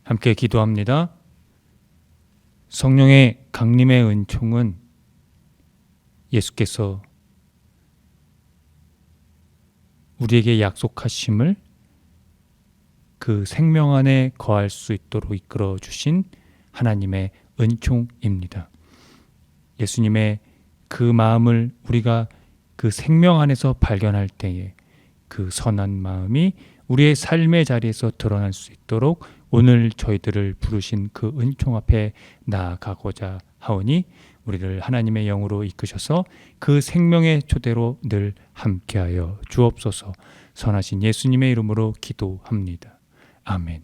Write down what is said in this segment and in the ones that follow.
함께 기도합니다. 성령의 강림의 은총은 예수께서 우리에게 약속하심을 그 생명 안에 거할 수 있도록 이끌어 주신 하나님의 은총입니다. 예수님의 그 마음을 우리가 그 생명 안에서 발견할 때에 그 선한 마음이 우리의 삶의 자리에서 드러날 수 있도록 오늘 저희들을 부르신 그 은총 앞에 나아가고자 하오니 우리를 하나님의 영으로 이끄셔서 그 생명의 초대로 늘 함께하여 주옵소서. 선하신 예수님의 이름으로 기도합니다. 아멘.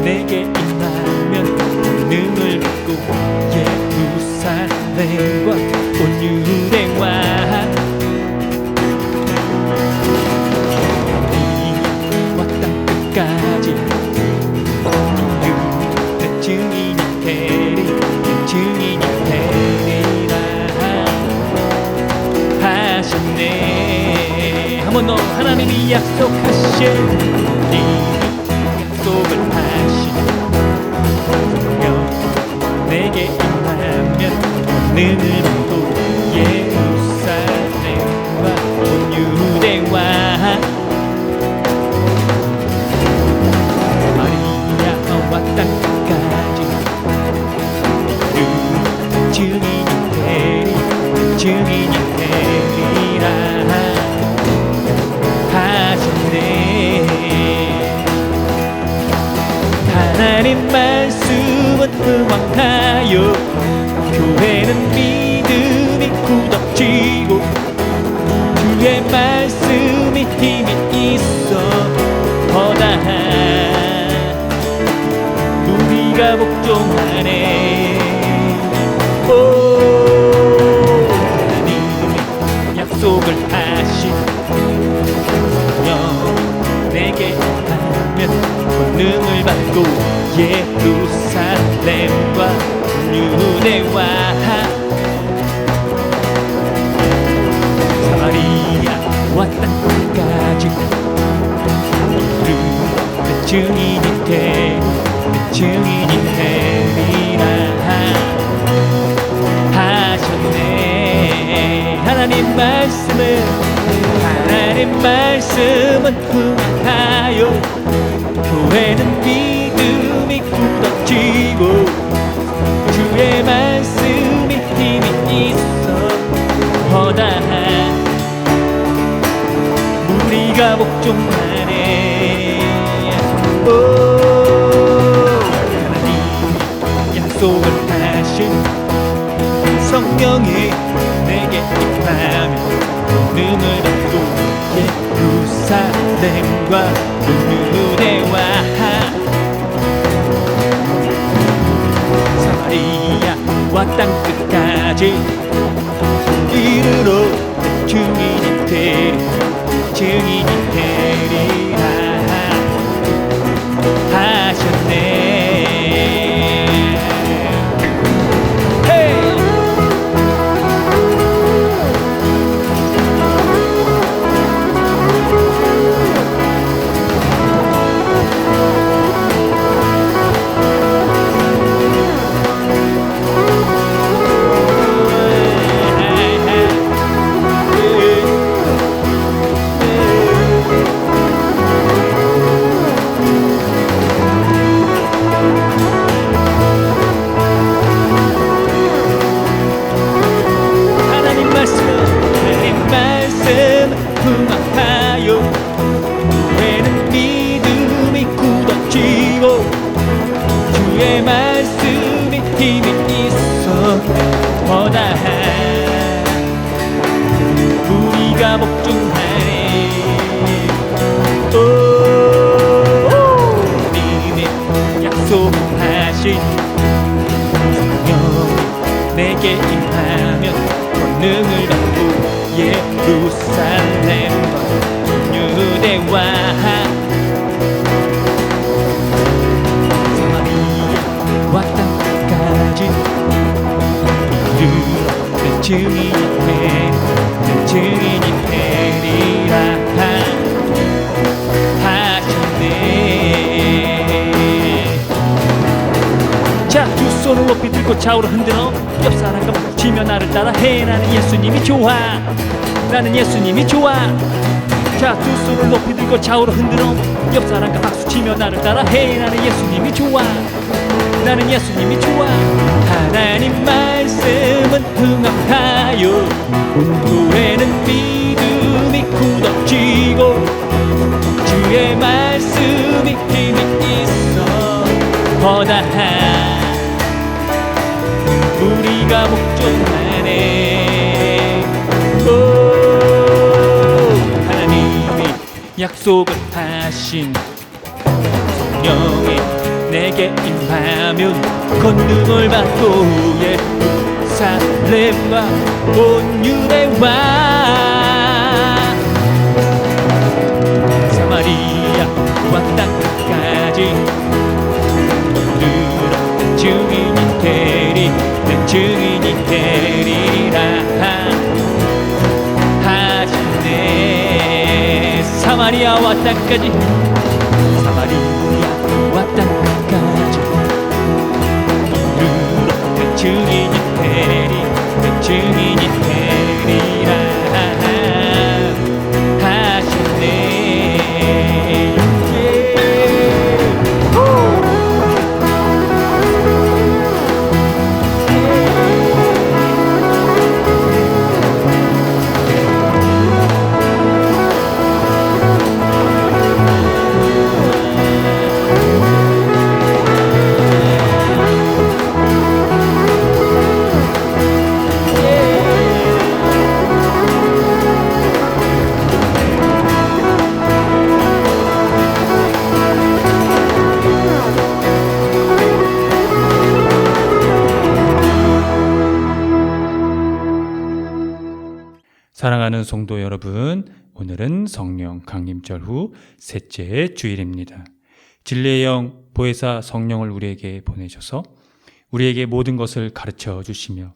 내게 임하면 능을 받고 예루살렘과 온 유대와 이와 땅 끝까지 내 증인이 되리 내 증인이 되리라 하셨네. 한 번 더 하나님이 약속하신 약속을 내게 임하면 능을 받고 예루살렘과 온 유대와 마리아와 땅까지 증인이 되리 증인이 되리라 하셨네. 하나님 말씀은 흥왕하여 교회는 믿음이 굳어지고 주의 말씀이 힘이 있어 허다한 우리가 복종하네. 오 하나님이 약속을 하신 내게 하면 권능을 받고 예루살렘과 유대와 사마리아와 땅까지 내 증인이 되리 내 증인이 되리라 하셨네. 하나님 말씀은 흥하여 교회는 믿음이 굳어지고 주의 말씀이 힘이 있어 허다한 우리가 복종하네. 오 하나님 약속을 하신 성령이 내게 임하면 능을 받고 예루살렘과 유대와 사마리아와 땅 끝까지 이르러 증인이 되리 증인이 되리라 하셨네. 끝까지 성령이 내게 임하면 권능을 받고 예루살렘과 유대와 사마리아와 땅끝까지 이르러 내 증인이 되리라 하셨네. 자, 두 손을 높이 들고 좌우로 흔들어 옆 사람과 붙이며 나를 따라해. 나는 예수님이 좋아. 나는 예수님이 좋아. 자, 두 손을 높이 들고 좌우로 흔들어 옆 사람과 박수치며 나를 따라해. 나는 예수님이 좋아. 나는 예수님이 좋아. 하나님 말씀은 흥함하여 후에는 믿음이 굳어지고 주의 말씀이 힘이 있어 허다한 우리가 목전하네. 하나님이 약속을 하신 성령이 내게 임하면 권능을 받고 예루살렘과 온 유대와 사마리아와 땅끝까지 이르러 증인이 되리. 내 증인이 되리라 하시네. 사마리아와 땅까지 사마리아와 땅까지 이르러 내 증인이 되리. 내 증인이 되리라 하시네. 사랑하는 성도 여러분, 오늘은 성령 강림절 후 셋째 주일입니다. 진리의 영 보혜사 성령을 우리에게 보내셔서 우리에게 모든 것을 가르쳐 주시며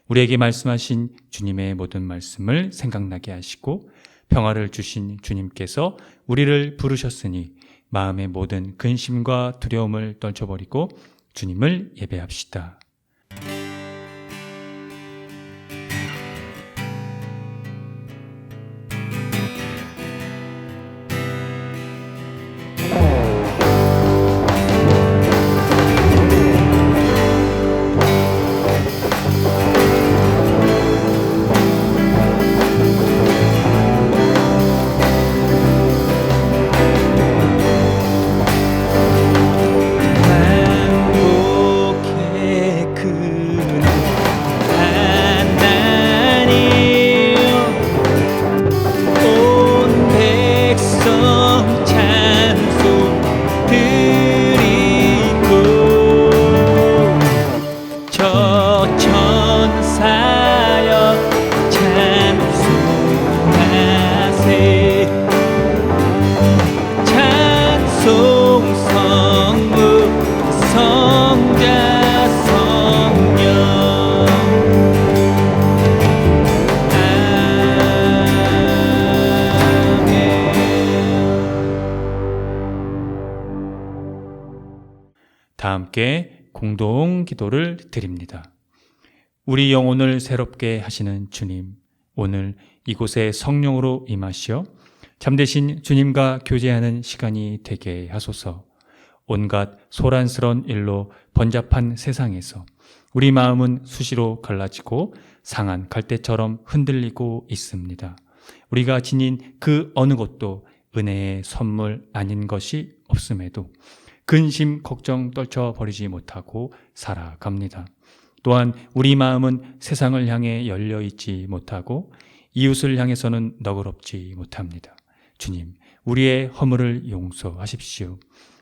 우리에게 말씀하신 주님의 모든 말씀을 생각나게 하시고 평화를 주신 주님께서 우리를 부르셨으니 마음의 모든 근심과 두려움을 떨쳐버리고 주님을 예배합시다. 다 함께 공동 기도를 드립니다. 우리 영혼을 새롭게 하시는 주님, 오늘 이곳에 성령으로 임하시어 참되신 주님과 교제하는 시간이 되게 하소서. 온갖 소란스러운 일로 번잡한 세상에서 우리 마음은 수시로 갈라지고 상한 갈대처럼 흔들리고 있습니다. 우리가 지닌 그 어느 것도 은혜의 선물 아닌 것이 없음에도 근심, 걱정 떨쳐버리지 못하고 살아갑니다. 또한 우리 마음은 세상을 향해 열려있지 못하고 이웃을 향해서는 너그럽지 못합니다. 주님, 우리의 허물을 용서하십시오.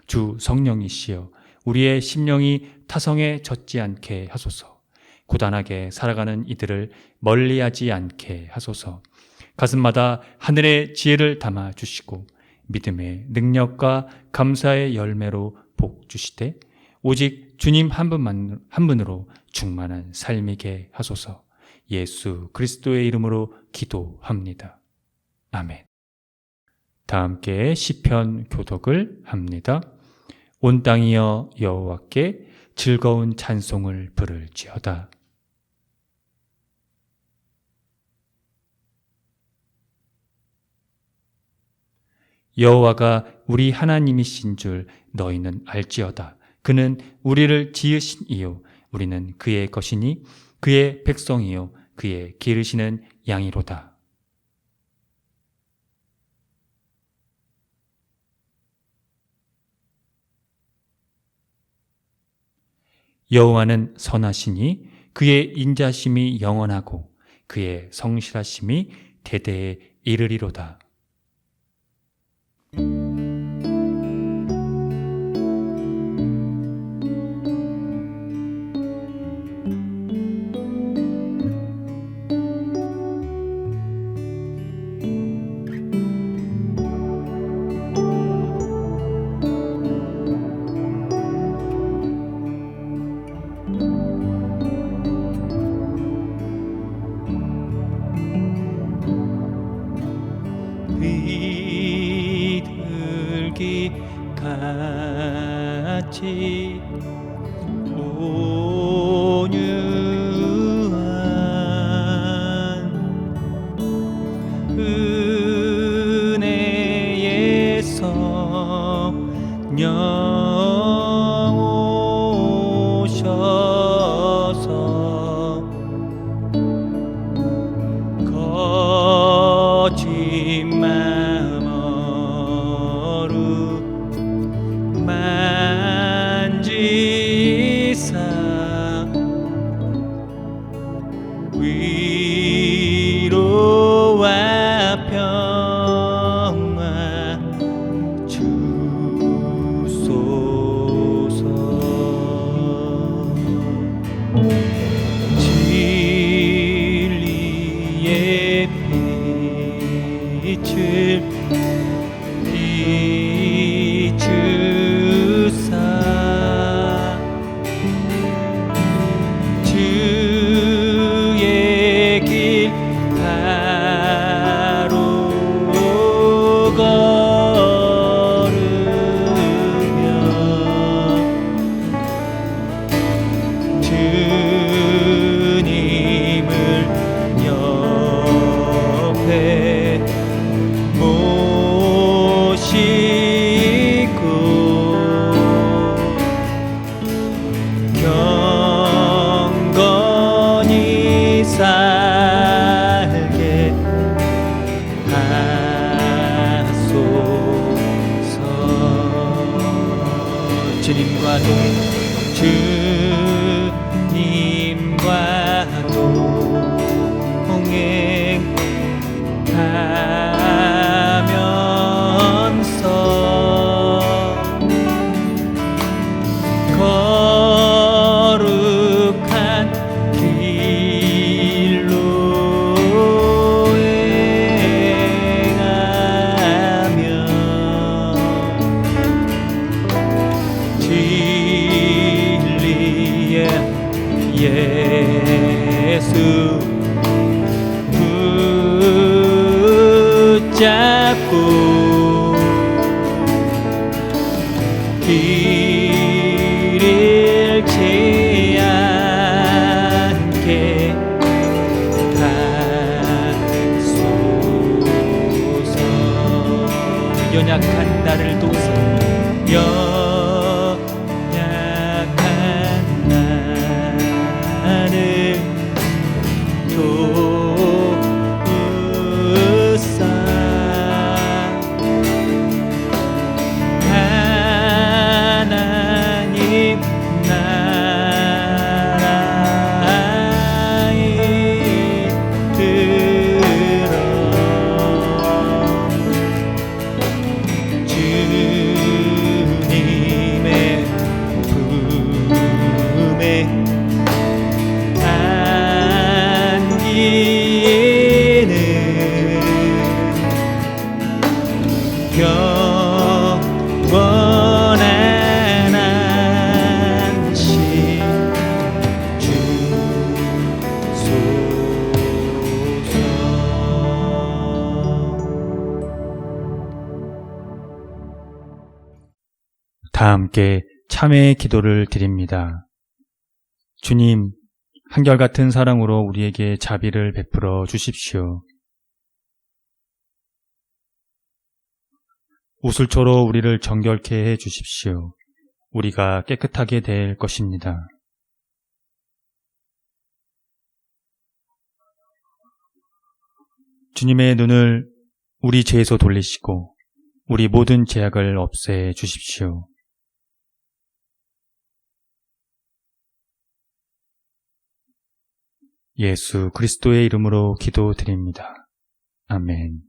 주 성령이시여 우리의 심령이 타성에 젖지 않게 하소서. 고단하게 살아가는 이들을 멀리하지 않게 하소서. 가슴마다 하늘의 지혜를 담아 주시고 믿음의 능력과 감사의 열매로 복 주시되 오직 주님 한 분으로 충만한 삶이게 하소서. 예수 그리스도의 이름으로 기도합니다. 아멘. 다 함께 시편 교독을 합니다. 온 땅이여 여호와께 즐거운 찬송을 부를지어다. 여호와가 우리 하나님이신 줄 너희는 알지어다. 그는 우리를 지으신 이요 우리는 그의 것이니 그의 백성이요 그의 기르시는 양이로다. 여호와는 선하시니 그의 인자심이 영원하고 그의 성실하심이 대대에 이르리로다. 비둘기 같이 온유한 은혜의 성령 오셔서 거짓 마음으로 만지사 위로와 평화 주소서. 진리의 빛을 비추사 주의 길 바로 걸으며 주님을 옆에 모시고 경건히 살게 하소서. 주님과도 동행하면서 거룩한 길로 행하며 진리의 예수 붙잡고 길 잃지 않게 하소서. 연약한 나를 도우사 연약한 나를 도우사. 하나님 나라의 들어 주 다 함께 참회의 기도를 드립니다. 주님, 한결같은 사랑으로 우리에게 자비를 베풀어 주십시오. 우슬초로 우리를 정결케 해 주십시오. 우리가 깨끗하게 될 것입니다. 주님의 눈을 우리 죄에서 돌리시고 우리 모든 죄악을 없애 주십시오. 예수 그리스도의 이름으로 기도드립니다. 아멘.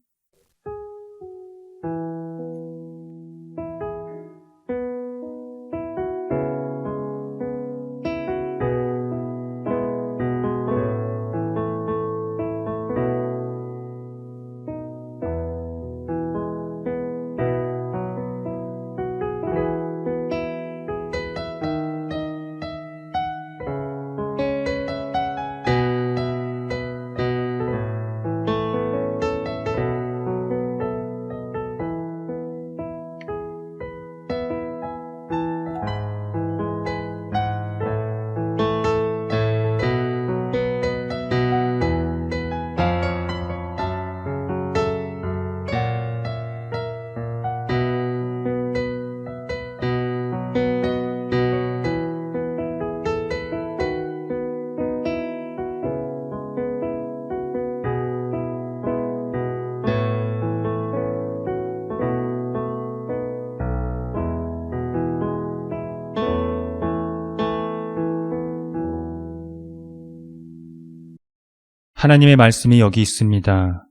하나님의 말씀이 여기 있습니다.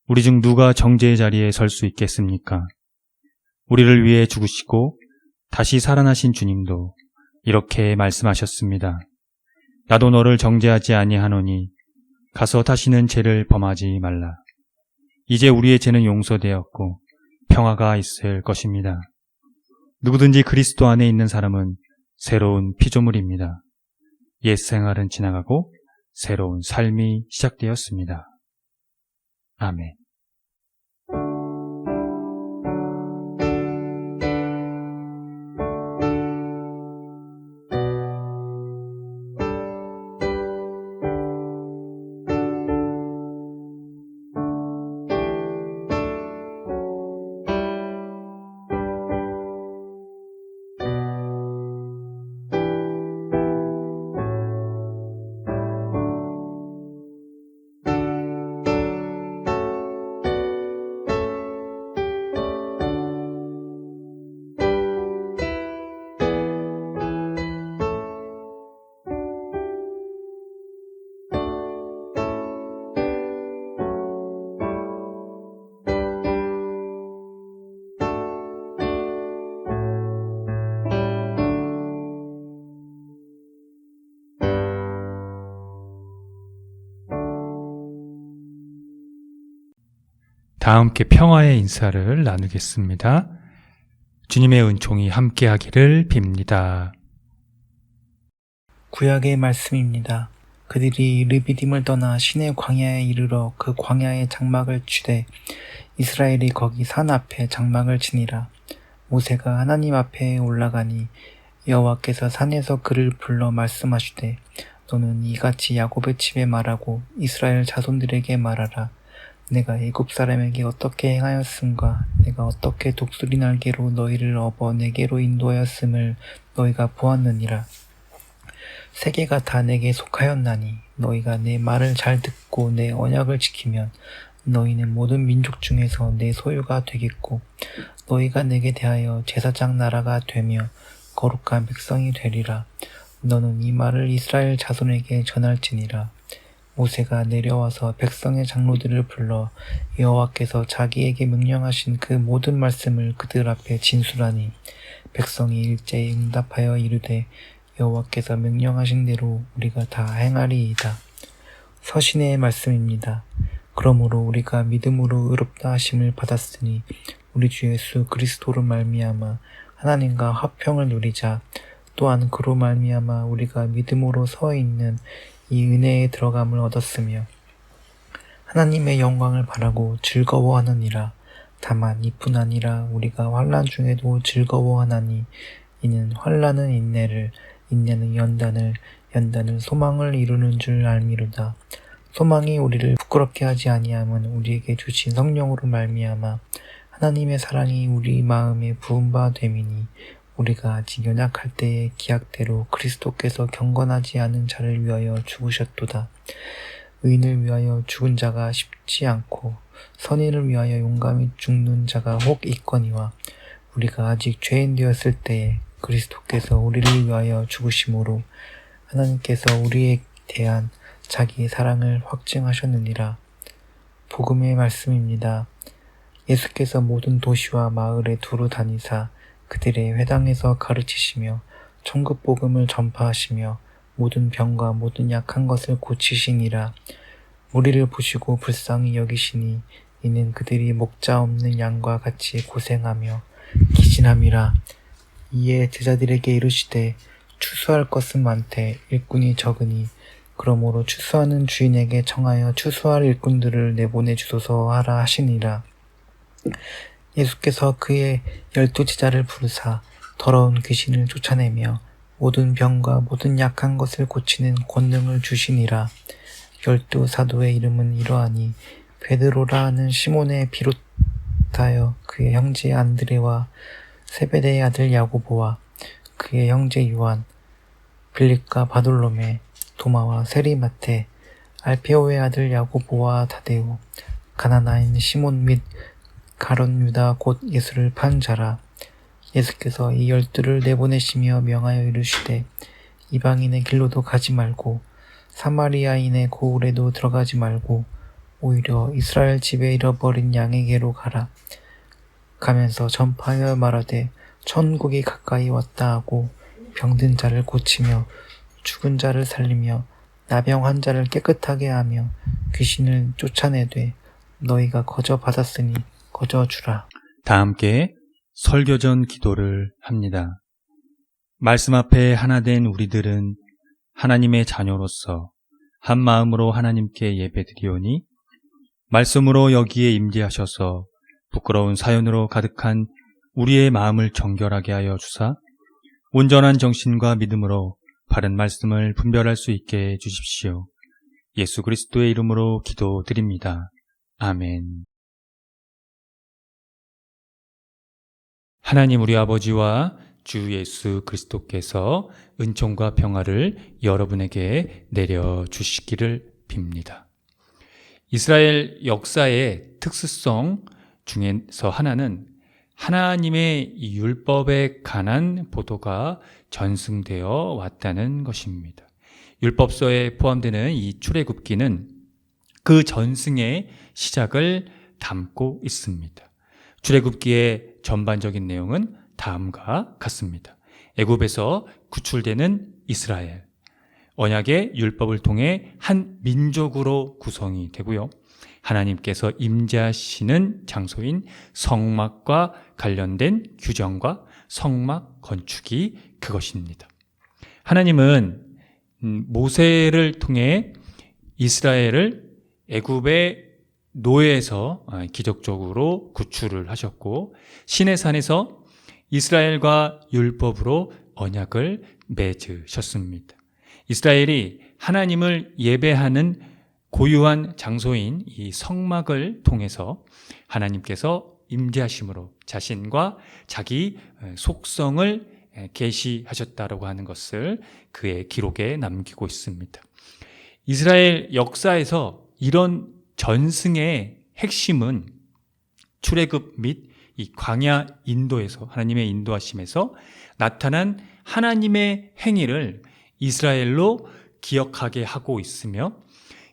우리 중 누가 정죄의 자리에 설 수 있겠습니까? 우리를 위해 죽으시고 다시 살아나신 주님도 이렇게 말씀하셨습니다. 나도 너를 정죄하지 아니하노니 가서 다시는 죄를 범하지 말라. 이제 우리의 죄는 용서되었고 평화가 있을 것입니다. 누구든지 그리스도 안에 있는 사람은 새로운 피조물입니다. 옛 생활은 지나가고 새로운 삶이 시작되었습니다. 아멘. 다 함께 평화의 인사를 나누겠습니다. 주님의 은총이 함께하기를 빕니다. 구약의 말씀입니다. 그들이 르비딤을 떠나 시내 광야에 이르러 그 광야의 장막을 치되 이스라엘이 거기 산 앞에 장막을 치니라. 모세가 하나님 앞에 올라가니 여호와께서 산에서 그를 불러 말씀하시되 너는 이같이 야곱의 집에 말하고 이스라엘 자손들에게 말하라. 내가 애굽 사람에게 어떻게 행하였음과 내가 어떻게 독수리 날개로 너희를 업어 내게로 인도하였음을 너희가 보았느니라. 세계가 다 내게 속하였나니 너희가 내 말을 잘 듣고 내 언약을 지키면 너희는 모든 민족 중에서 내 소유가 되겠고 너희가 내게 대하여 제사장 나라가 되며 거룩한 백성이 되리라. 너는 이 말을 이스라엘 자손에게 전할지니라. 모세가 내려와서 백성의 장로들을 불러 여호와께서 자기에게 명령하신 그 모든 말씀을 그들 앞에 진술하니 백성이 일제히 응답하여 이르되 여호와께서 명령하신 대로 우리가 다 행하리이다. 서신의 말씀입니다. 그러므로 우리가 믿음으로 의롭다 하심을 받았으니 우리 주 예수 그리스도로 말미암아 하나님과 화평을 누리자. 또한 그로 말미암아 우리가 믿음으로 서 있는 이 은혜에 들어감을 얻었으며 하나님의 영광을 바라고 즐거워하느니라. 다만 이뿐 아니라 우리가 환난 중에도 즐거워하나니 이는 환난은 인내를, 인내는 연단을, 연단은 소망을 이루는 줄 알미로다. 소망이 우리를 부끄럽게 하지 아니함은 우리에게 주신 성령으로 말미암아 하나님의 사랑이 우리 마음에 부은 바 됨이니, 우리가 아직 연약할 때의 기약대로 그리스도께서 경건하지 않은 자를 위하여 죽으셨도다. 의인을 위하여 죽은 자가 쉽지 않고 선인을 위하여 용감히 죽는 자가 혹 있거니와, 우리가 아직 죄인 되었을 때에 그리스도께서 우리를 위하여 죽으심으로 하나님께서 우리에 대한 자기의 사랑을 확증하셨느니라. 복음의 말씀입니다. 예수께서 모든 도시와 마을에 두루 다니사 그들의 회당에서 가르치시며 천국 복음을 전파하시며 모든 병과 모든 약한 것을 고치시니라. 우리를 보시고 불쌍히 여기시니 이는 그들이 목자 없는 양과 같이 고생하며 기진함이라. 이에 제자들에게 이르시되 추수할 것은 많되 일꾼이 적으니 그러므로 추수하는 주인에게 청하여 추수할 일꾼들을 내보내 주소서 하라 하시니라. 예수께서 그의 12 제자를 부르사 더러운 귀신을 쫓아내며 모든 병과 모든 약한 것을 고치는 권능을 주시니라. 12 사도의 이름은 이러하니 베드로라 하는 시몬에 비롯하여 그의 형제 안드레와 세베대의 아들 야고보와 그의 형제 요한, 빌립과 바돌로메, 도마와 세리마테, 알페오의 아들 야고보와 다데오, 가나나인 시몬 및 가룟 유다 곧 예수를 판 자라. 예수께서 이 12를 내보내시며 명하여 이르시되 이방인의 길로도 가지 말고 사마리아인의 고을에도 들어가지 말고 오히려 이스라엘 집에 잃어버린 양에게로 가라. 가면서 전파하여 말하되 천국이 가까이 왔다 하고 병든 자를 고치며 죽은 자를 살리며 나병 환자를 깨끗하게 하며 귀신을 쫓아내되 너희가 거저 받았으니 거저 주라. 다 함께 설교전 기도를 합니다. 말씀 앞에 하나 된 우리들은 하나님의 자녀로서 한 마음으로 하나님께 예배드리오니 말씀으로 여기에 임재하셔서 부끄러운 사연으로 가득한 우리의 마음을 정결하게 하여 주사 온전한 정신과 믿음으로 바른 말씀을 분별할 수 있게 해 주십시오. 예수 그리스도의 이름으로 기도드립니다. 아멘. 하나님 우리 아버지와 주 예수 그리스도께서 은총과 평화를 여러분에게 내려주시기를 빕니다. 이스라엘 역사의 특수성 중에서 하나는 하나님의 이 율법에 관한 보도가 전승되어 왔다는 것입니다. 율법서에 포함되는 이 출애굽기는 그 전승의 시작을 담고 있습니다. 출애굽기의 전반적인 내용은 다음과 같습니다. 애굽에서 구출되는 이스라엘, 언약의 율법을 통해 한 민족으로 구성이 되고요. 하나님께서 임재하시는 장소인 성막과 관련된 규정과 성막 건축이 그것입니다. 하나님은 모세를 통해 이스라엘을 애굽의 노예에서 기적적으로 구출을 하셨고 시내산에서 이스라엘과 율법으로 언약을 맺으셨습니다. 이스라엘이 하나님을 예배하는 고유한 장소인 이 성막을 통해서 하나님께서 임재하심으로 자신과 자기 속성을 계시하셨다라고 하는 것을 그의 기록에 남기고 있습니다. 이스라엘 역사에서 이런 전승의 핵심은 출애굽 및 이 광야 인도에서 하나님의 인도하심에서 나타난 하나님의 행위를 이스라엘로 기억하게 하고 있으며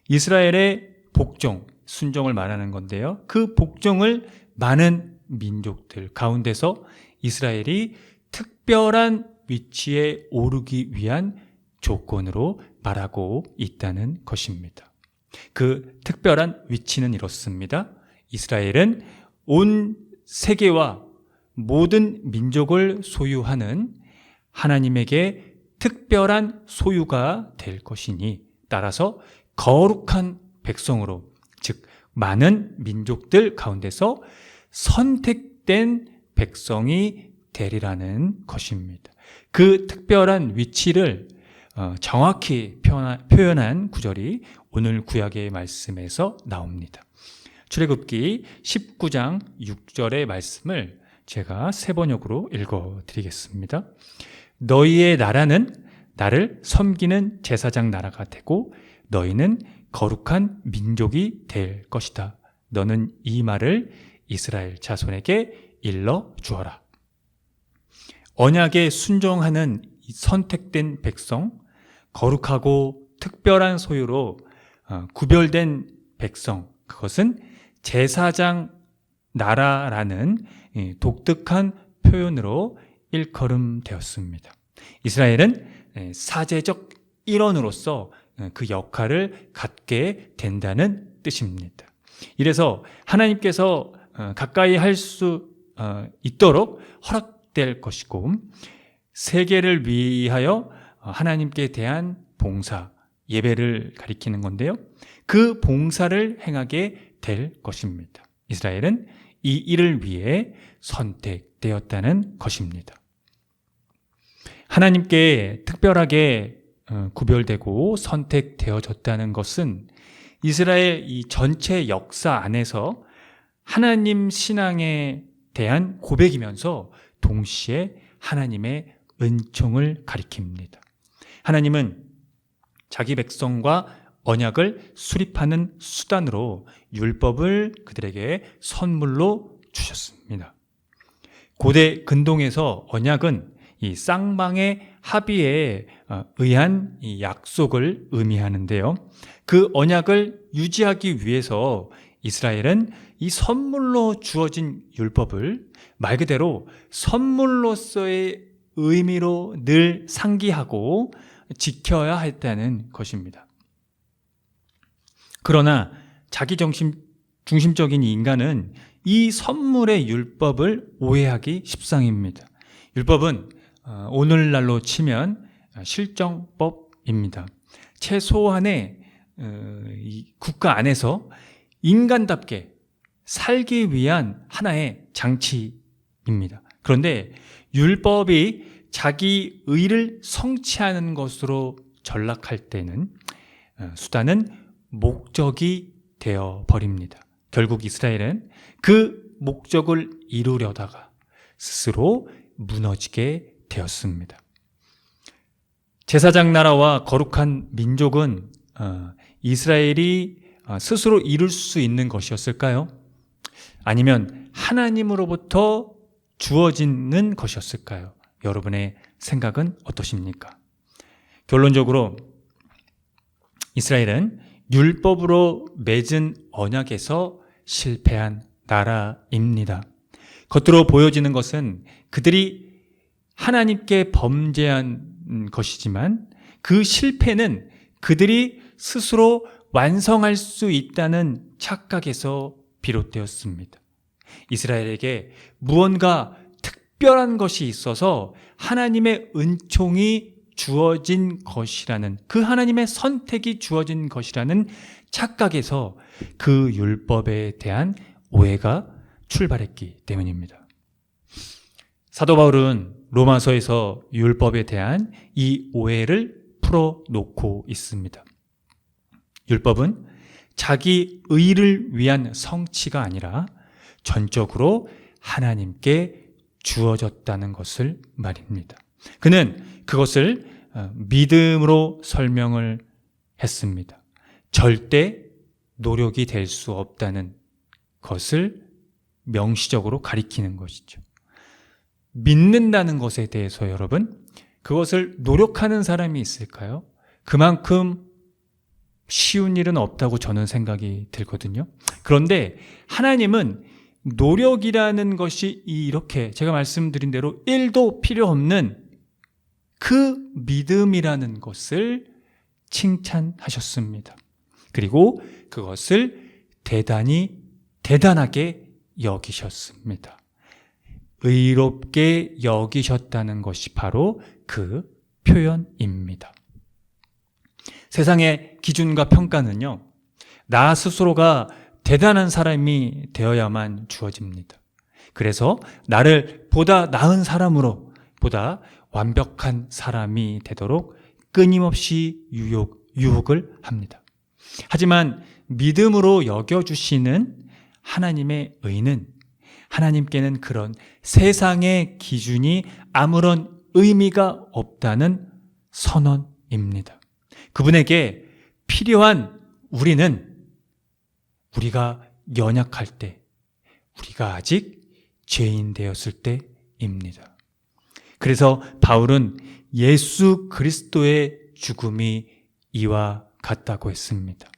이스라엘의 복종, 순종을 말하는 건데요. 그 복종을 많은 민족들 가운데서 이스라엘이 특별한 위치에 오르기 위한 조건으로 말하고 있다는 것입니다. 그 특별한 위치는 이렇습니다. 이스라엘은 온 세계와 모든 민족을 소유하는 하나님에게 특별한 소유가 될 것이니 따라서 거룩한 백성으로, 즉 많은 민족들 가운데서 선택된 백성이 되리라는 것입니다. 그 특별한 위치를 정확히 표현한 구절이 오늘 구약의 말씀에서 나옵니다. 출애굽기 19장 6절의 말씀을 제가 세 번역으로 읽어드리겠습니다. 너희의 나라는 나를 섬기는 제사장 나라가 되고 너희는 거룩한 민족이 될 것이다. 너는 이 말을 이스라엘 자손에게 일러 주어라. 언약에 순종하는 선택된 백성, 거룩하고 특별한 소유로 구별된 백성, 그것은 제사장 나라라는 독특한 표현으로 일컬음되었습니다. 이스라엘은 사제적 일원으로서 그 역할을 갖게 된다는 뜻입니다. 이래서 하나님께서 가까이 할 수 있도록 허락될 것이고, 세계를 위하여 하나님께 대한 봉사, 예배를 가리키는 건데요. 그 봉사를 행하게 될 것입니다. 이스라엘은 이 일을 위해 선택되었다는 것입니다. 하나님께 특별하게 구별되고 선택되어졌다는 것은 이스라엘 이 전체 역사 안에서 하나님 신앙에 대한 고백이면서 동시에 하나님의 은총을 가리킵니다. 하나님은 자기 백성과 언약을 수립하는 수단으로 율법을 그들에게 선물로 주셨습니다. 고대 근동에서 언약은 이 쌍방의 합의에 의한 이 약속을 의미하는데요. 그 언약을 유지하기 위해서 이스라엘은 이 선물로 주어진 율법을 말 그대로 선물로서의 의미로 늘 상기하고 지켜야 했다는 것입니다. 그러나 자기 중심적인 인간은 이 선물의 율법을 오해하기 십상입니다. 율법은 오늘날로 치면 실정법입니다. 최소한의 이 국가 안에서 인간답게 살기 위한 하나의 장치입니다. 그런데 율법이 자기 의를 성취하는 것으로 전락할 때는 수단은 목적이 되어 버립니다. 결국 이스라엘은 그 목적을 이루려다가 스스로 무너지게 되었습니다. 제사장 나라와 거룩한 민족은 이스라엘이 스스로 이룰 수 있는 것이었을까요? 아니면 하나님으로부터 주어지는 것이었을까요? 여러분의 생각은 어떠십니까? 결론적으로 이스라엘은 율법으로 맺은 언약에서 실패한 나라입니다. 겉으로 보여지는 것은 그들이 하나님께 범죄한 것이지만 그 실패는 그들이 스스로 완성할 수 있다는 착각에서 비롯되었습니다. 이스라엘에게 무언가 특별한 것이 있어서 하나님의 은총이 주어진 것이라는, 그 하나님의 선택이 주어진 것이라는 착각에서 그 율법에 대한 오해가 출발했기 때문입니다. 사도 바울은 로마서에서 율법에 대한 이 오해를 풀어놓고 있습니다. 율법은 자기 의를 위한 성취가 아니라 전적으로 하나님께 주어졌다는 것을 말입니다. 그는 그것을 믿음으로 설명을 했습니다. 절대 노력이 될 수 없다는 것을 명시적으로 가리키는 것이죠. 믿는다는 것에 대해서 여러분, 그것을 노력하는 사람이 있을까요? 그만큼 쉬운 일은 없다고 저는 생각이 들거든요. 그런데 하나님은 노력이라는 것이 이렇게 제가 말씀드린 대로 1도 필요 없는 그 믿음이라는 것을 칭찬하셨습니다. 그리고 그것을 대단하게 여기셨습니다. 의롭게 여기셨다는 것이 바로 그 표현입니다. 세상의 기준과 평가는요, 나 스스로가 대단한 사람이 되어야만 주어집니다. 그래서 나를 보다 나은 사람으로, 보다 완벽한 사람이 되도록 끊임없이 유혹을 합니다. 하지만 믿음으로 여겨주시는 하나님의 의는 하나님께는 그런 세상의 기준이 아무런 의미가 없다는 선언입니다. 그분에게 필요한 우리는 우리가 연약할 때, 우리가 아직 죄인 되었을 때입니다. 그래서 바울은 예수 그리스도의 죽음이 이와 같다고 했습니다.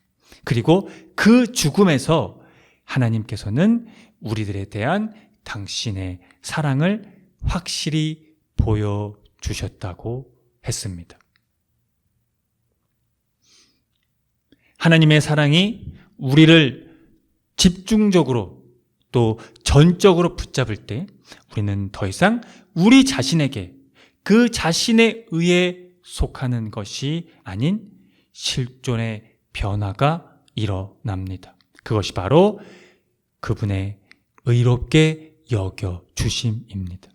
그리고 그 죽음에서 하나님께서는 우리들에 대한 당신의 사랑을 확실히 보여주셨다고 했습니다. 하나님의 사랑이 우리를 집중적으로 또 전적으로 붙잡을 때 우리는 더 이상 우리 자신에게 그 자신의 의에 속하는 것이 아닌 실존의 변화가 일어납니다. 그것이 바로 그분의 의롭게 여겨 주심입니다.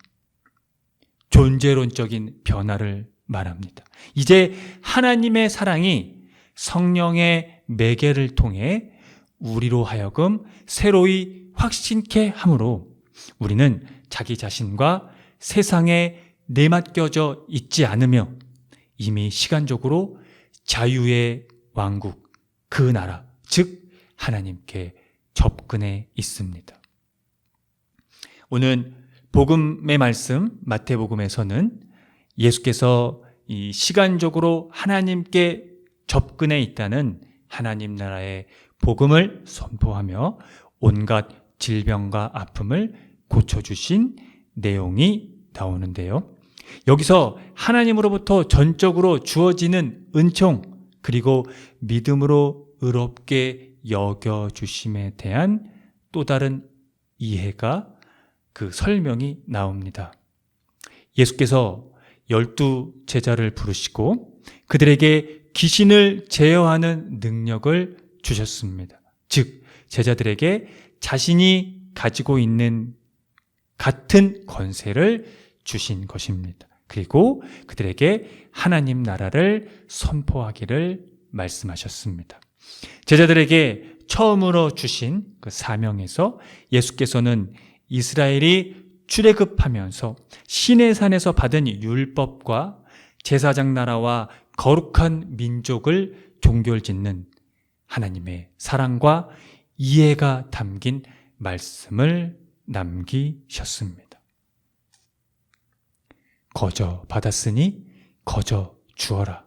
존재론적인 변화를 말합니다. 이제 하나님의 사랑이 성령의 매개를 통해 우리로 하여금 새로이 확신케 함으로 우리는 자기 자신과 세상에 내맡겨져 있지 않으며 이미 시간적으로 자유의 왕국, 그 나라, 즉 하나님께 접근해 있습니다. 오늘 복음의 말씀 마태복음에서는 예수께서 이 시간적으로 하나님께 접근해 있다는 하나님 나라의 복음을 선포하며 온갖 질병과 아픔을 고쳐주신 내용이 나오는데요. 여기서 하나님으로부터 전적으로 주어지는 은총 그리고 믿음으로 의롭게 여겨주심에 대한 또 다른 이해가 그 설명이 나옵니다. 예수께서 12 제자를 부르시고 그들에게 귀신을 제어하는 능력을 주셨습니다. 즉 제자들에게 자신이 가지고 있는 같은 권세를 주신 것입니다. 그리고 그들에게 하나님 나라를 선포하기를 말씀하셨습니다. 제자들에게 처음으로 주신 그 사명에서 예수께서는 이스라엘이 출애굽하면서 시내산에서 받은 율법과 제사장 나라와 거룩한 민족을 종결짓는 하나님의 사랑과 이해가 담긴 말씀을 남기셨습니다. 거저 받았으니 거저 주어라.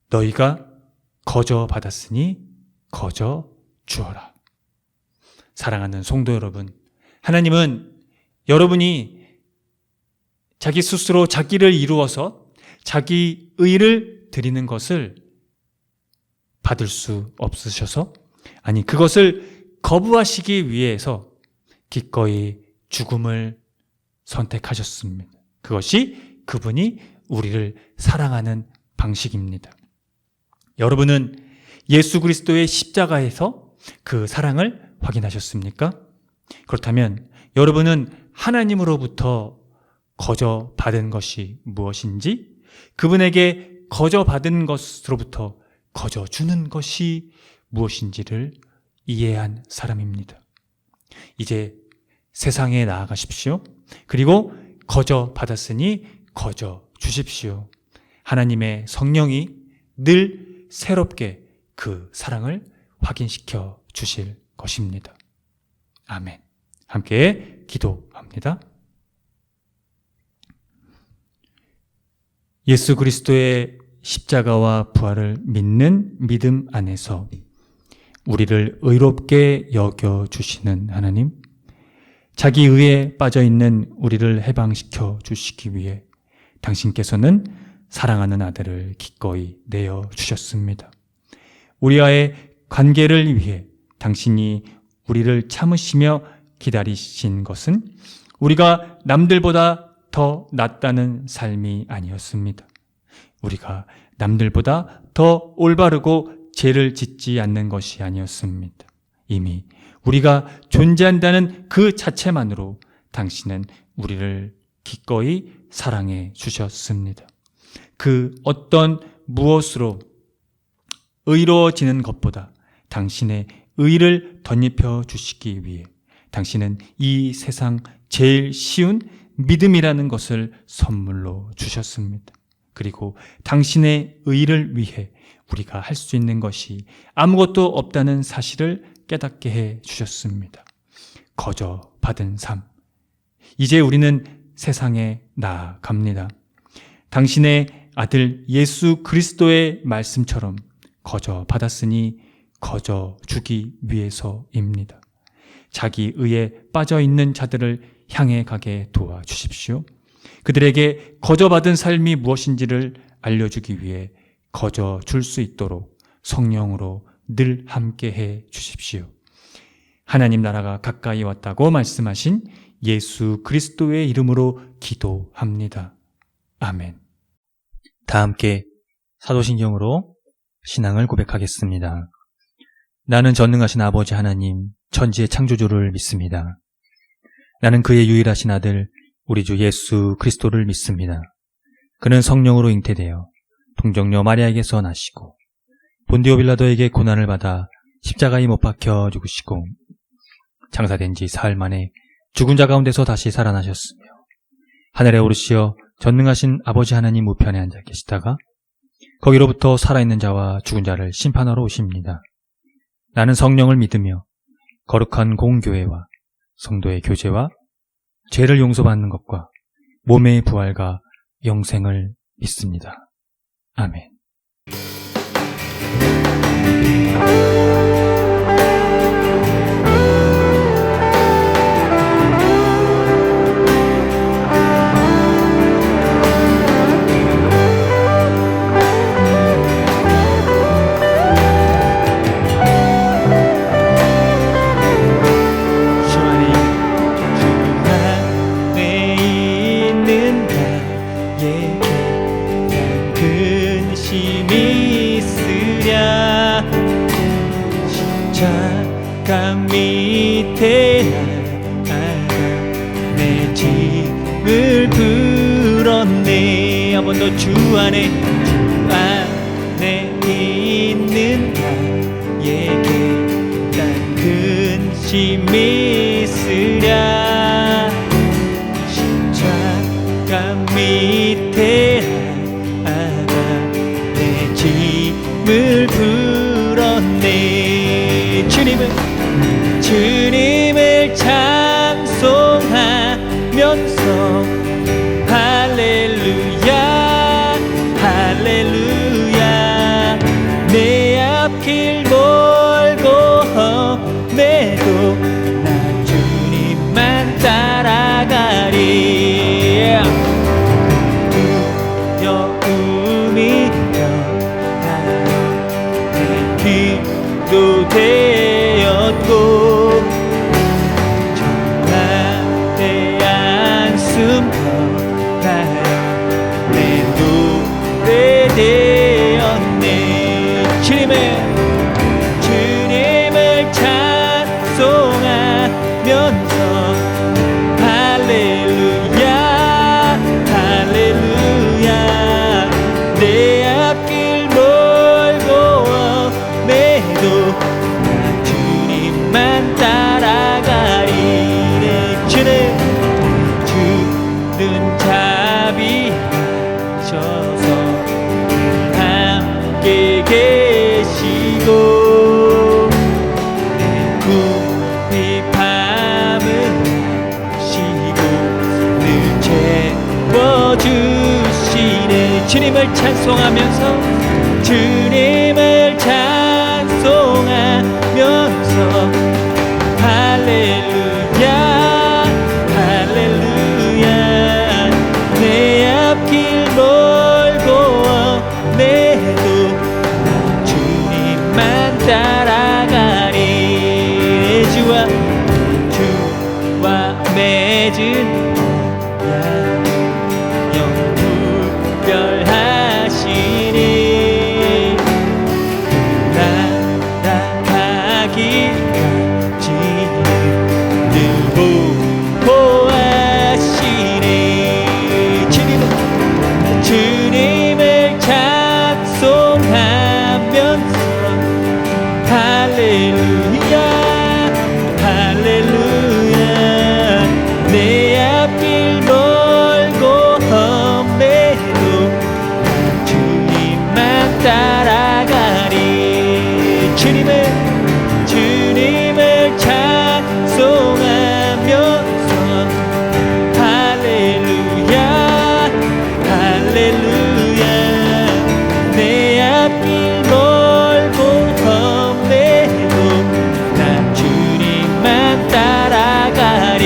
너희가 거저 받았으니 거저 주어라. 사랑하는 성도 여러분, 하나님은 여러분이 자기 스스로 자기를 이루어서 자기 의를 드리는 것을 받을 수 없으셔서, 아니 그것을 거부하시기 위해서 기꺼이 죽음을 선택하셨습니다. 그것이 그분이 우리를 사랑하는 방식입니다. 여러분은 예수 그리스도의 십자가에서 그 사랑을 확인하셨습니까? 그렇다면 여러분은 하나님으로부터 거저 받은 것이 무엇인지, 그분에게 거저 받은 것으로부터 거저 주는 것이 무엇인지를 이해한 사람입니다. 이제 세상에 나아가십시오. 그리고 거저 받았으니 거저 주십시오. 하나님의 성령이 늘 새롭게 그 사랑을 확인시켜 주실 것입니다. 아멘. 함께 기도합니다. 예수 그리스도의 십자가와 부활을 믿는 믿음 안에서 우리를 의롭게 여겨주시는 하나님, 자기 의에 빠져있는 우리를 해방시켜 주시기 위해 당신께서는 사랑하는 아들을 기꺼이 내어주셨습니다. 우리와의 관계를 위해 당신이 우리를 참으시며 기다리신 것은 우리가 남들보다 더 낫다는 삶이 아니었습니다. 우리가 남들보다 더 올바르고 죄를 짓지 않는 것이 아니었습니다. 이미 우리가 존재한다는 그 자체만으로 당신은 우리를 기꺼이 사랑해 주셨습니다. 그 어떤 무엇으로 의로워지는 것보다 당신의 의를 덧입혀 주시기 위해 당신은 이 세상 제일 쉬운 믿음이라는 것을 선물로 주셨습니다. 그리고 당신의 의를 위해 우리가 할 수 있는 것이 아무것도 없다는 사실을 깨닫게 해 주셨습니다. 거저 받은 삶. 이제 우리는 세상에 나아갑니다. 당신의 아들 예수 그리스도의 말씀처럼 거저 받았으니 거저 주기 위해서입니다. 자기 의에 빠져 있는 자들을 향해 가게 도와주십시오. 그들에게 거저 받은 삶이 무엇인지를 알려주기 위해 거저 줄 수 있도록 성령으로 늘 함께 해 주십시오. 하나님 나라가 가까이 왔다고 말씀하신 예수 그리스도의 이름으로 기도합니다. 아멘. 다 함께 사도신경으로 신앙을 고백하겠습니다. 나는 전능하신 아버지 하나님, 천지의 창조주를 믿습니다. 나는 그의 유일하신 아들, 우리 주 예수 그리스도를 믿습니다. 그는 성령으로 잉태되어 동정녀 마리아에게서 나시고 본디오 빌라도에게 고난을 받아 십자가에 못 박혀 죽으시고 장사된 지 사흘 만에 죽은 자 가운데서 다시 살아나셨으며 하늘에 오르시어 전능하신 아버지 하나님 우편에 앉아 계시다가 거기로부터 살아있는 자와 죽은 자를 심판하러 오십니다. 나는 성령을 믿으며 거룩한 공교회와 성도의 교제와 죄를 용서받는 것과 몸의 부활과 영생을 믿습니다. 아멘. 한 번 더 주 안에 있는 나에게 난 근심이 있으랴 십자가 밑에 나아가 내 짐을 풀었네. 주님을 찬송하면서 할렐루야 할렐루야 내 앞길 멀고 험해도 나 주님만 따라가리. 두려움이며 나의 기도 되었고 전날의 안숨 내 노래 되었네. 주님을 찬송하면서 할렐루야 할렐루야 내 앞길 멀고 험해도 나 주님만 따라가리. 주는 자비하셔서 함께 계시고 내 궁핍 밤을 쉬고 늘 채워주시네. 주님을 찬송하면서 할렐루야 할렐루야 내 앞길 멀고 험해도 나 주님만 따라가리. 주와 맺은 영구별하시니 나아가기까지 주님을 찬송하면서 할렐루야 할렐루야 내 앞길 멀고 험해도 난 주님만 따라가리.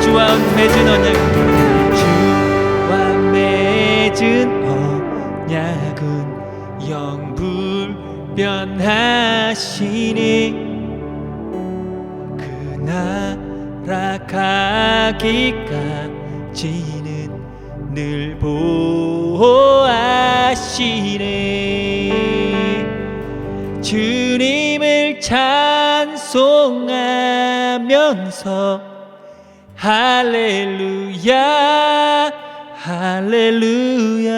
주와 맺은 언약 주와 맺은 언약은 영불변하시니 그 나라 가기까지는 늘 보호하시네. 주님을 찬송하면서 할렐루야 할렐루야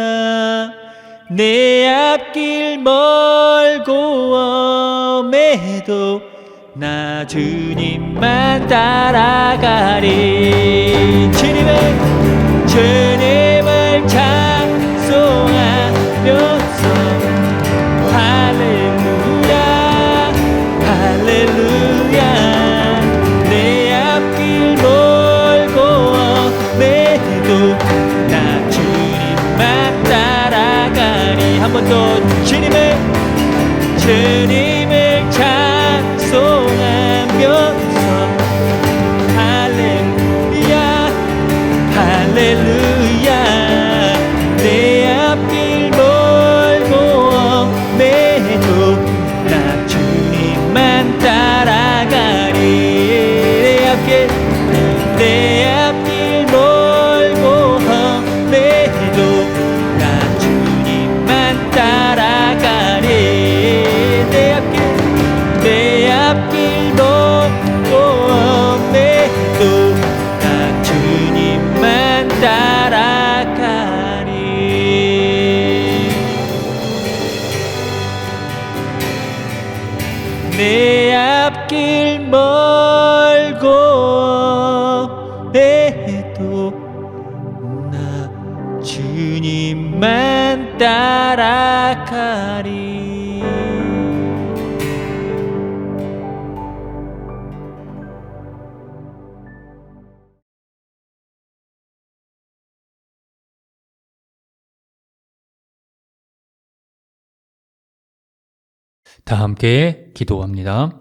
내 앞길 멀고 험해도 나 주님만 따라가리. 주님을 찬송하면서 할렐루야 할렐루야 내 앞길 나 주님만 따라가리. 한 번 더 주님을 찬송하면서 할렐루야 할렐루야 내 앞길 멀고 험해도 나 주님만 따라가리. 내 앞길 멀고 험해도 나 주님만 따라가리. 내 앞길 멀고 험해도 나 주님만 따라가리. 내 앞길 멀고 험해도 나 주님만 따라가리. 다 함께 기도합니다.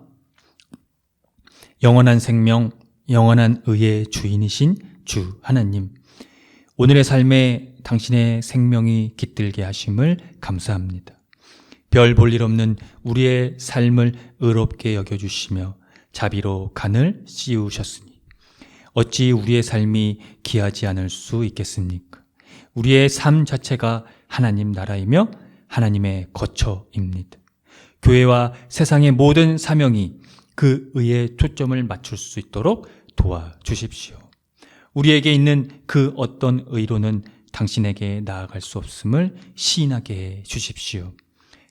영원한 생명, 영원한 의의 주인이신 주 하나님, 오늘의 삶에 당신의 생명이 깃들게 하심을 감사합니다. 별 볼 일 없는 우리의 삶을 의롭게 여겨주시며 자비로 간을 씌우셨으니 어찌 우리의 삶이 귀하지 않을 수 있겠습니까? 우리의 삶 자체가 하나님 나라이며 하나님의 거처입니다. 교회와 세상의 모든 사명이 그 의에 초점을 맞출 수 있도록 도와주십시오. 우리에게 있는 그 어떤 의로는 당신에게 나아갈 수 없음을 시인하게 해 주십시오.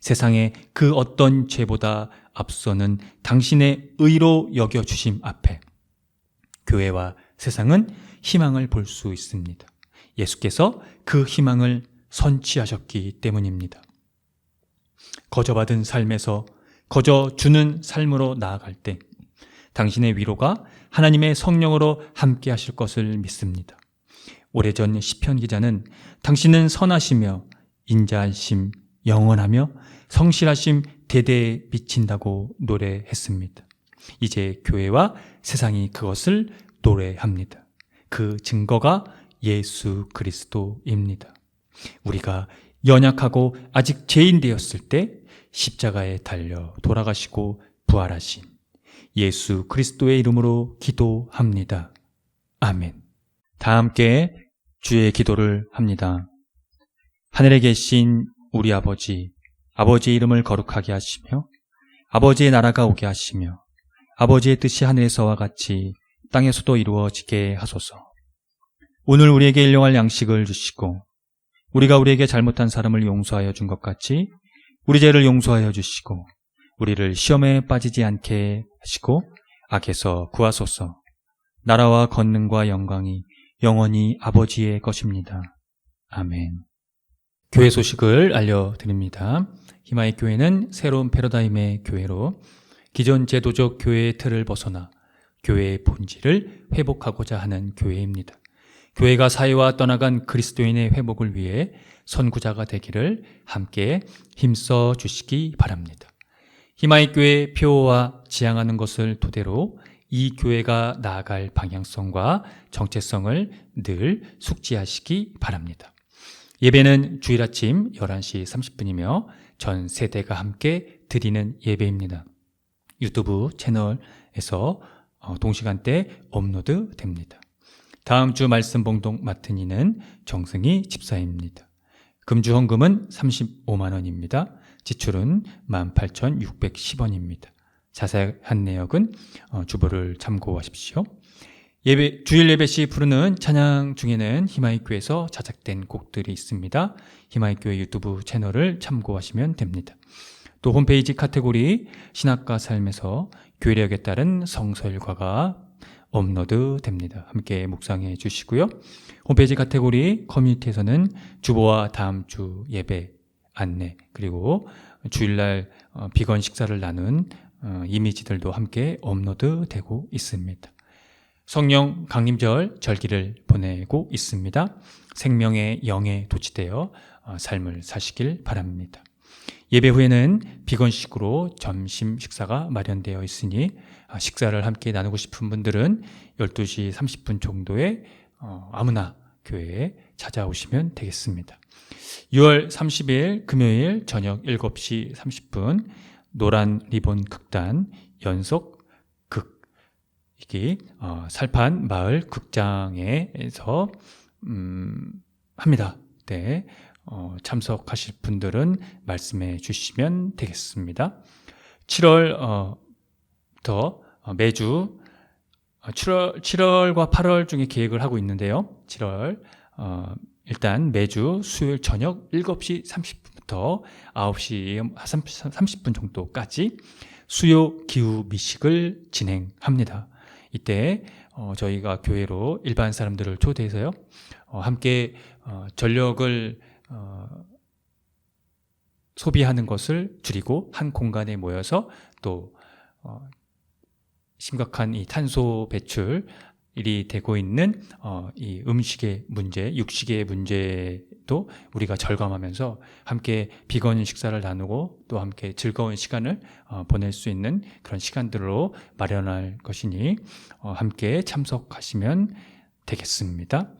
세상의 그 어떤 죄보다 앞서는 당신의 의로 여겨주심 앞에 교회와 세상은 희망을 볼 수 있습니다. 예수께서 그 희망을 선취하셨기 때문입니다. 거저받은 삶에서 거저주는 삶으로 나아갈 때 당신의 위로가 하나님의 성령으로 함께 하실 것을 믿습니다. 오래전 시편 기자는 당신은 선하시며 인자하심 영원하며 성실하심 대대에 비친다고 노래했습니다. 이제 교회와 세상이 그것을 노래합니다. 그 증거가 예수 그리스도입니다. 우리가 연약하고 아직 죄인 되었을 때 십자가에 달려 돌아가시고 부활하신 예수 그리스도의 이름으로 기도합니다. 아멘. 다 함께 주의 기도를 합니다. 하늘에 계신 우리 아버지, 아버지의 이름을 거룩하게 하시며 아버지의 나라가 오게 하시며 아버지의 뜻이 하늘에서와 같이 땅에서도 이루어지게 하소서. 오늘 우리에게 일용할 양식을 주시고 우리가 우리에게 잘못한 사람을 용서하여 준 것 같이 우리 죄를 용서하여 주시고 우리를 시험에 빠지지 않게 하시고 악에서 구하소서. 나라와 권능과 영광이 영원히 아버지의 것입니다. 아멘. 교회 소식을 알려드립니다. 희망의 교회는 새로운 패러다임의 교회로 기존 제도적 교회의 틀을 벗어나 교회의 본질을 회복하고자 하는 교회입니다. 교회가 사회와 떠나간 그리스도인의 회복을 위해 선구자가 되기를 함께 힘써 주시기 바랍니다. 희망의 교회의 표어와 지향하는 것을 토대로 이 교회가 나아갈 방향성과 정체성을 늘 숙지하시기 바랍니다. 예배는 주일 아침 11시 30분이며 전 세대가 함께 드리는 예배입니다. 유튜브 채널에서 동시간대 업로드 됩니다. 다음 주 말씀 봉독 맡은 이는 정승희 집사입니다. 금주 헌금은 35만 원입니다. 지출은 18,610원입니다. 자세한 내역은 주보를 참고하십시오. 주일 예배 시 부르는 찬양 중에는 희망의 교회에서 자작된 곡들이 있습니다. 희망의 교회 유튜브 채널을 참고하시면 됩니다. 또 홈페이지 카테고리 신학과 삶에서 교회력에 따른 성서일과가 업로드 됩니다. 함께 묵상해 주시고요. 홈페이지 카테고리 커뮤니티에서는 주보와 다음 주 예배 안내 그리고 주일날 비건 식사를 나눈 이미지들도 함께 업로드 되고 있습니다. 성령 강림절 절기를 보내고 있습니다. 생명의 영에 도취되어 삶을 사시길 바랍니다. 예배 후에는 비건식으로 점심 식사가 마련되어 있으니 식사를 함께 나누고 싶은 분들은 12시 30분 정도에 아무나 교회에 찾아오시면 되겠습니다. 6월 30일 금요일 저녁 7시 30분 노란 리본 극단 연속 극이 살판 마을 극장에서 합니다. 네, 참석하실 분들은 말씀해 주시면 되겠습니다. 7월부터 매주 7월과 8월 중에 계획을 하고 있는데요. 7월 일단 매주 수요일 저녁 7시 30분부터 9시 30분 정도까지 수요 기후 미식을 진행합니다. 이때 저희가 교회로 일반 사람들을 초대해서요. 함께 전력을 소비하는 것을 줄이고 한 공간에 모여서 또 심각한 이 탄소 배출이 되고 있는 이 음식의 문제, 육식의 문제도 우리가 절감하면서 함께 비건 식사를 나누고 또 함께 즐거운 시간을 보낼 수 있는 그런 시간들로 마련할 것이니 함께 참석하시면 되겠습니다.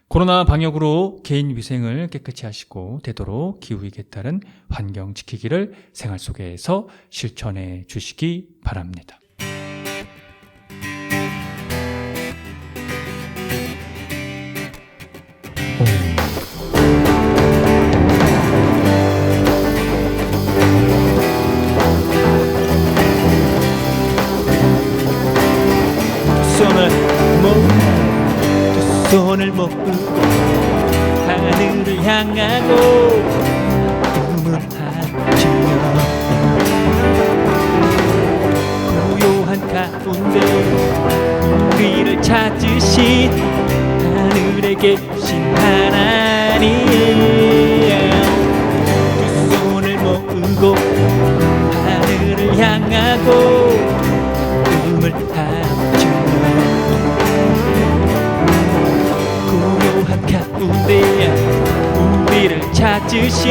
코로나 방역으로 개인 위생을 깨끗이 하시고 되도록 기후위기에 따른 환경 지키기를 생활 속에서 실천해 주시기 바랍니다. 손을 모으고 하늘을 향하고 꿈을 합치며 고요한 가운데 우리를 찾으신 하늘에 계신 하나님 두 손을 모으고 하늘을 향하고 꿈을 합치며 고요한 가운데 우리를 찾으신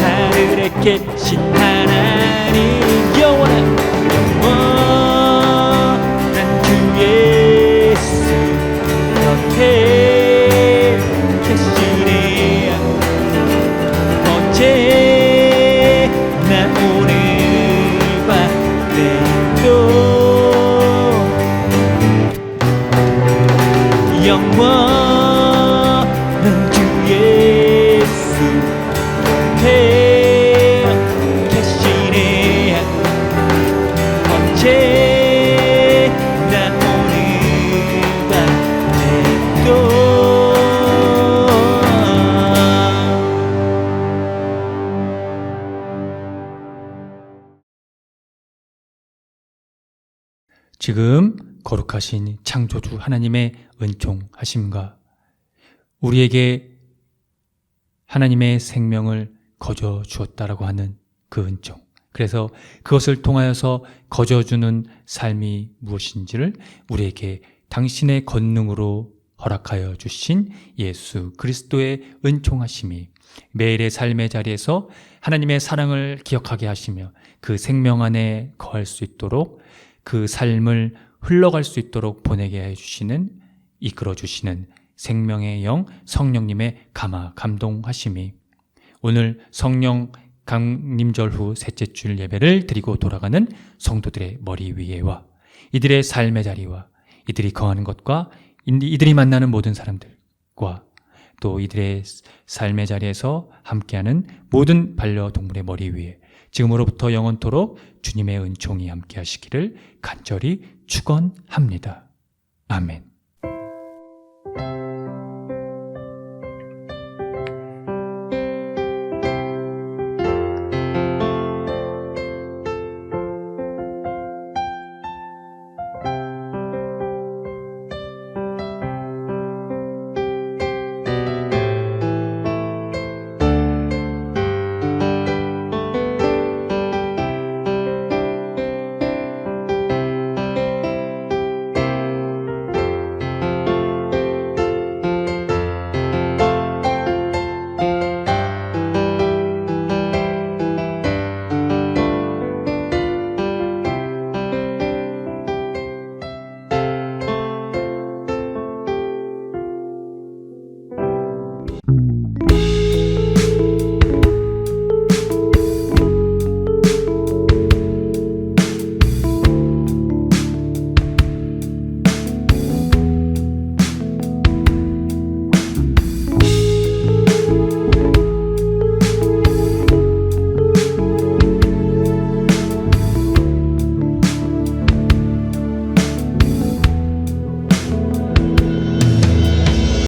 하늘에 계신 하나님 영원한 주 예수 곁에 계시네 언제나 오늘과 내일도 영원한 주 예수 곁에 계시네 언제나 오늘과 내일도 지금 거룩하신 창조주 하나님의 은총하심과 우리에게 하나님의 생명을 거저 주었다라고 하는 그 은총, 그래서 그것을 통하여서 거저주는 삶이 무엇인지를 우리에게 당신의 권능으로 허락하여 주신 예수 그리스도의 은총하심이 매일의 삶의 자리에서 하나님의 사랑을 기억하게 하시며 그 생명 안에 거할 수 있도록 그 삶을 흘러갈 수 있도록 보내게 해주시는, 이끌어 주시는 생명의 영 성령님의 감화 감동하심이 오늘 성령 강림절 후 셋째 주일 예배를 드리고 돌아가는 성도들의 머리 위에와 이들의 삶의 자리와 이들이 거하는 것과 이들이 만나는 모든 사람들과 또 이들의 삶의 자리에서 함께하는 모든 반려동물의 머리 위에 지금으로부터 영원토록 주님의 은총이 함께 하시기를 간절히 축원합니다. 아멘.